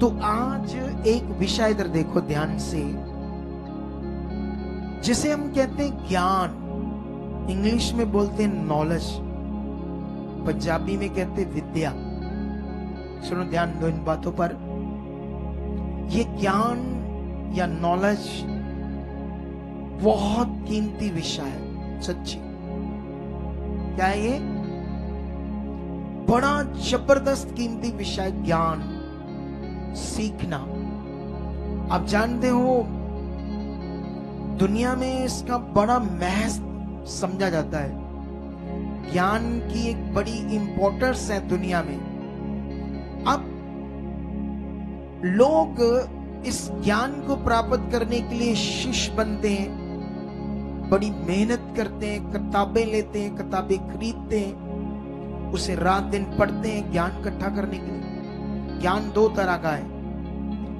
तो आज एक विषय इधर देखो ध्यान से, जिसे हम कहते हैं ज्ञान, इंग्लिश में बोलते हैं नॉलेज, पंजाबी में कहते हैं विद्या। सुनो, ध्यान दो इन बातों पर। ये ज्ञान या नॉलेज बहुत कीमती विषय है, सच्ची। क्या है ये? बड़ा जबरदस्त कीमती विषय, ज्ञान सीखना। आप जानते हो दुनिया में इसका बड़ा महत्व समझा जाता है। ज्ञान की एक बड़ी इंपॉर्टेंस है दुनिया में। अब लोग इस ज्ञान को प्राप्त करने के लिए शिष्य बनते हैं, बड़ी मेहनत करते हैं, किताबें लेते हैं, किताबें खरीदते हैं, उसे रात दिन पढ़ते हैं ज्ञान इकट्ठा करने के लिए। ज्ञान दो तरह का है,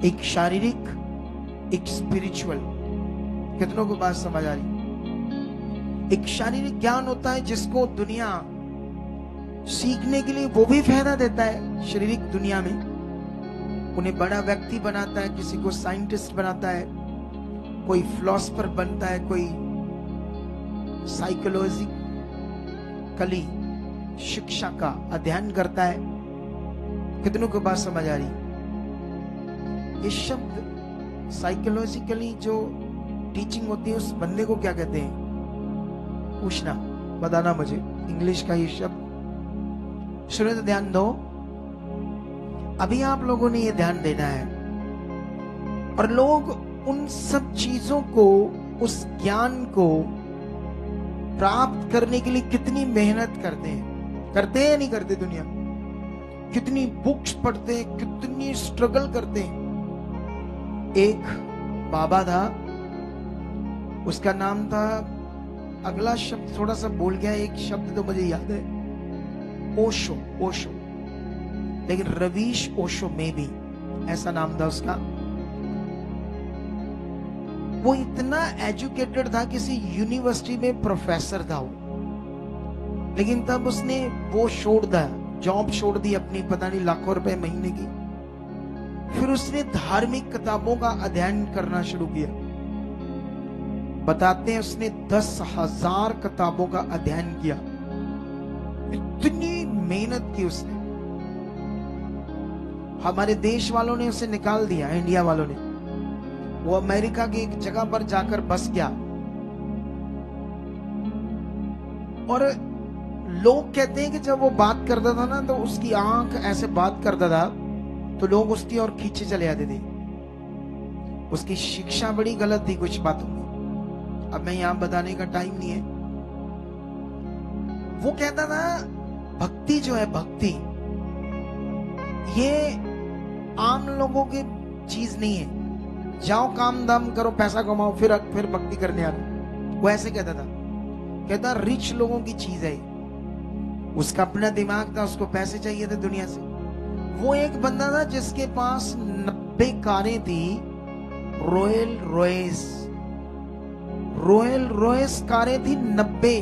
एक शारीरिक, एक स्पिरिचुअल। कितनों को बात समझ आ रही? एक शारीरिक ज्ञान होता है जिसको दुनिया सीखने के लिए वो भी फायदा देता है शारीरिक दुनिया में, उन्हें बड़ा व्यक्ति बनाता है, किसी को साइंटिस्ट बनाता है, कोई फिलोसोफर बनता है, कोई साइकोलॉजिकली शिक्षा का अध्ययन करता है। कितनों को बात समझ आ रही? ये शब्द साइकोलॉजिकली जो टीचिंग होती है उस बंदे को क्या कहते हैं? पूछना, बताना मुझे इंग्लिश का ये शब्द। सुनो तो ध्यान दो, अभी आप लोगों ने ये ध्यान देना है। और लोग उन सब चीजों को, उस ज्ञान को प्राप्त करने के लिए कितनी मेहनत करते हैं, करते हैं या नहीं करते? दुनिया कितनी बुक्स पढ़ते हैं, कितनी स्ट्रगल करते हैं। एक बाबा था, उसका नाम था, अगला शब्द थोड़ा सा भूल गया, एक शब्द तो मुझे याद है, ओशो। ओशो, लेकिन रवीश ओशो में भी ऐसा नाम था उसका। वो इतना एजुकेटेड था, किसी यूनिवर्सिटी में प्रोफेसर था वो, लेकिन तब उसने वो छोड़ दिया, जॉब छोड़ दी अपनी, पता नहीं लाखों रुपए महीने की। फिर उसने धार्मिक किताबों का अध्ययन करना शुरू किया। बताते हैं उसने 10,000 किताबों का अध्ययन किया। इतनी मेहनत की उसने। हमारे देश वालों ने उसे निकाल दिया, इंडिया वालों ने। वो अमेरिका की एक जगह पर जाकर बस गया। और लोग कहते हैं कि जब वो बात करता था ना, तो उसकी आंख ऐसे बात करता था तो लोग उसकी ओर खींचे चले आते थे। उसकी शिक्षा बड़ी गलत थी कुछ बातों में, अब मैं यहां बताने का टाइम नहीं है। वो कहता था भक्ति जो है, भक्ति ये आम लोगों की चीज नहीं है, जाओ काम दाम करो, पैसा कमाओ, फिर भक्ति करने आना। वो ऐसे कहता था, कहता रिच लोगों की चीज है। उसका अपना दिमाग था, उसको पैसे चाहिए थे दुनिया से। वो एक बंदा था जिसके पास 90 कारें थी, रॉयल रॉयस कारें थी 90,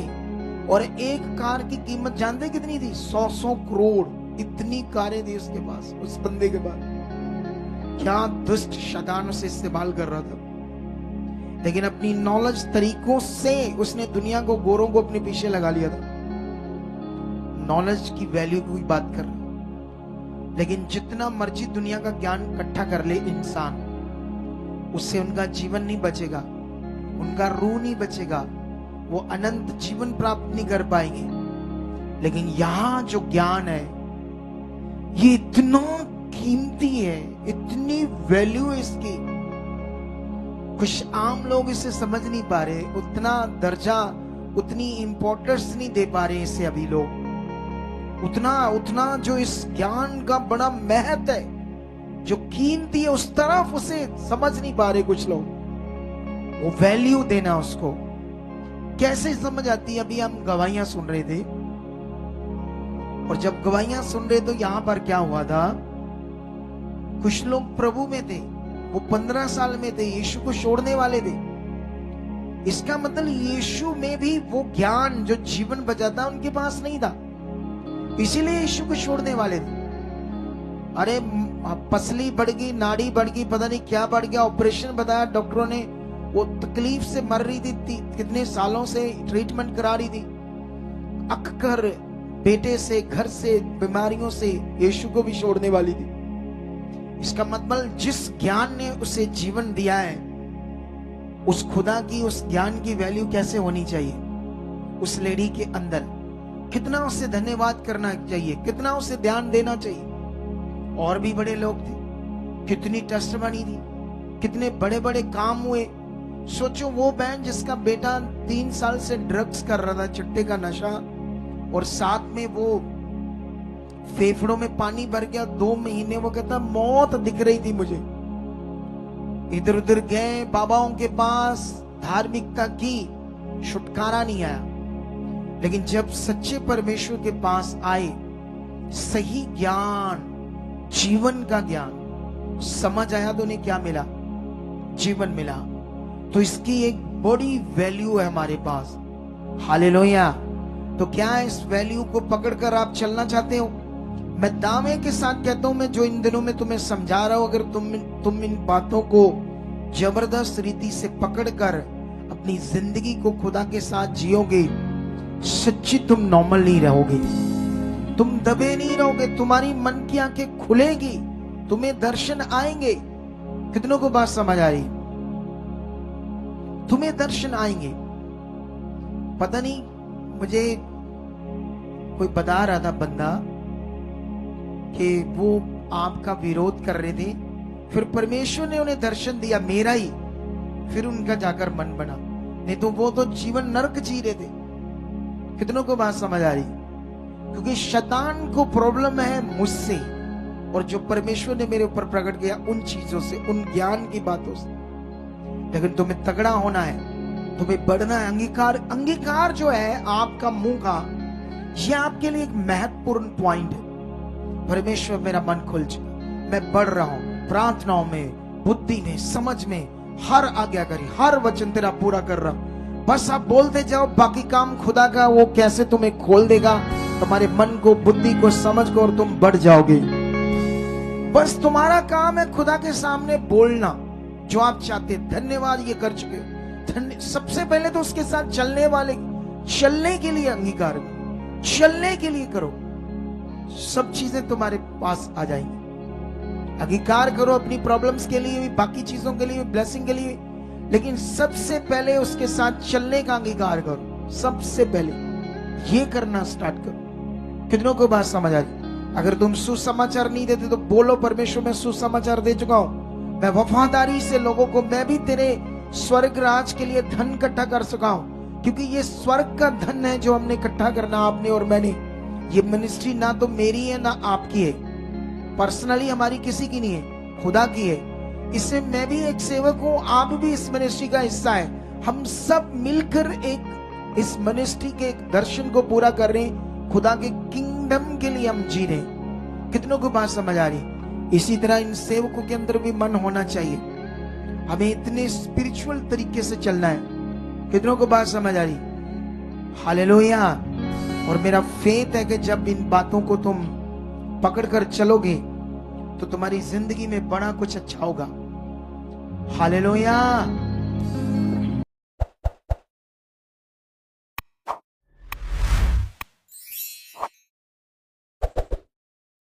और एक कार की कीमत जानते कितनी थी? 100 करोड़। इतनी कारें थी उसके पास, उस बंदे के पास। क्या दुष्ट शैतान उसे इस्तेमाल कर रहा था, लेकिन अपनी नॉलेज तरीकों से उसने दुनिया को, गोरों को अपने पीछे लगा लिया था। नॉलेज की वैल्यू की बात कर रहा, लेकिन जितना मर्जी दुनिया का ज्ञान इकट्ठा कर ले इंसान, उससे उनका जीवन नहीं बचेगा, उनका रूह नहीं बचेगा, वो अनंत जीवन प्राप्त नहीं कर पाएंगे। लेकिन यहां जो ज्ञान है ये इतना कीमती है, इतनी वैल्यू है इसकी, कुछ आम लोग इसे समझ नहीं पा रहे, उतना दर्जा, उतनी इंपॉर्टेंस नहीं दे पा रहे इसे अभी लोग। उतना जो इस ज्ञान का बड़ा महत्व है, जो कीमती है, उस तरफ उसे समझ नहीं पा रहे कुछ लोग। वो वैल्यू देना उसको कैसे समझ आती है? अभी हम गवाहियां सुन रहे थे, और जब गवाहियां सुन रहे तो यहां पर क्या हुआ था, कुछ लोग प्रभु में थे, वो 15 साल में थे, यीशु को छोड़ने वाले थे। इसका मतलब यीशु में भी वो ज्ञान जो जीवन बचाता उनके पास नहीं था, इसीलिए यीशु को छोड़ने वाले थे। अरे पसली बढ़ गई, नाड़ी बढ़ गई, पता नहीं क्या बढ़ गया, ऑपरेशन बताया डॉक्टरों ने, वो तकलीफ से मर रही थी, कितने सालों से ट्रीटमेंट करा रही थी, अक कर बेटे से, घर से, बीमारियों से यीशु को भी छोड़ने वाली थी। इसका मतलब जिस ज्ञान ने उसे जीवन दिया है, उस खुदा की, उस ज्ञान की वैल्यू कैसे होनी चाहिए उस लेडी के अंदर, कितना उसे धन्यवाद करना चाहिए, कितना उसे ध्यान देना चाहिए। और भी बड़े लोग थे, कितनी टेस्टमनी थी, कितने बड़े बड़े काम हुए। सोचो वो बहन जिसका बेटा 3 साल से ड्रग्स कर रहा था, चिट्टे का नशा, और साथ में वो फेफड़ों में पानी भर गया, 2 महीने वो कहता मौत दिख रही थी मुझे। इधर उधर गए बाबाओं के पास, धार्मिकता की, छुटकारा नहीं आया। लेकिन जब सच्चे परमेश्वर के पास आए, सही ज्ञान, जीवन का ज्ञान समझ आया, तो उन्हें क्या मिला? जीवन मिला। तो इसकी एक बड़ी वैल्यू है हमारे पास। हालेलुया। तो क्या इस वैल्यू को पकड़कर आप चलना चाहते हो? मैं दावे के साथ कहता हूं, मैं जो इन दिनों में तुम्हें समझा रहा हूं, अगर तुम इन बातों को जबरदस्त रीति से पकड़कर अपनी जिंदगी को खुदा के साथ जियोगे, सच्ची तुम नॉर्मल नहीं रहोगे, तुम दबे नहीं रहोगे, तुम्हारी मन की आंखें खुलेगी, तुम्हें दर्शन आएंगे। कितनों को बात समझ आ रही? तुम्हें दर्शन आएंगे। पता नहीं, मुझे कोई बता रहा था बंदा कि वो आपका विरोध कर रहे थे, फिर परमेश्वर ने उन्हें दर्शन दिया, मेरा ही, फिर उनका जाकर मन बना, नहीं तो वो तो जीवन नरक जी रहे थे। कितनों को बात समझ आ रही? क्योंकि शैतान को प्रॉब्लम है मुझसे, और जो परमेश्वर ने मेरे ऊपर प्रकट किया उन चीजों से, उन ज्ञान की बातों से। लेकिन तुम्हें तगड़ा होना है, तुम्हें बढ़ना है। अंगीकार जो है आपका मुंह का, यह आपके लिए एक महत्वपूर्ण पॉइंट है। परमेश्वर मेरा मन खुल चुका, मैं बढ़ रहा हूं प्रार्थनाओं में, बुद्धि में, समझ में, हर आज्ञाकारी, हर वचन तेरा पूरा कर रहा हूं। बस आप बोलते जाओ, बाकी काम खुदा का वो कैसे तुम्हें खोल देगा, तुम्हारे मन को, बुद्धि को, समझ को, और तुम बढ़ जाओगे। बस तुम्हारा काम है खुदा के सामने बोलना जो आप चाहते। धन्यवाद ये कर चुके हो। सबसे पहले तो उसके साथ चलने के लिए अंगीकार करो, चलने के लिए करो, सब चीजें तुम्हारे पास आ जाएंगी। अंगीकार करो अपनी प्रॉब्लम्स के लिए भी, बाकी चीजों के लिए, ब्लेसिंग के लिए, लेकिन सबसे पहले उसके साथ चलने का अंगीकार करो। सबसे पहले ये करना स्टार्ट करो। कितनों को बात समझ आ रही? अगर तुम सुसमाचार नहीं देते तो बोलो, परमेश्वर मैं सुसमाचार दे चुका हूं, मैं वफादारी से लोगों को, मैं भी तेरे स्वर्ग राज के लिए धन इकट्ठा कर सका हूं, क्योंकि ये स्वर्ग का धन है जो हमने इकट्ठा करना, आपने और मैंने। ये मिनिस्ट्री ना तो मेरी है ना आपकी है, पर्सनली हमारी किसी की नहीं है, खुदा की है। इससे मैं भी एक सेवक हूं, आप भी इस मिनिस्ट्री का हिस्सा है। हम सब मिलकर एक इस मिनिस्ट्री के एक दर्शन को पूरा कर रहे हैं, खुदा के किंगडम के लिए हम जी रहे हैं। कितनों को बात समझ आ रही? इसी तरह इन सेवकों के अंदर भी मन होना चाहिए, हमें इतने स्पिरिचुअल तरीके से चलना है। कितनों को बात समझ आ रही? हालेलुया। और मेरा फेथ है कि जब इन बातों को तुम पकड़कर चलोगे तो तुम्हारी जिंदगी में बड़ा कुछ अच्छा होगा। हालेलुया।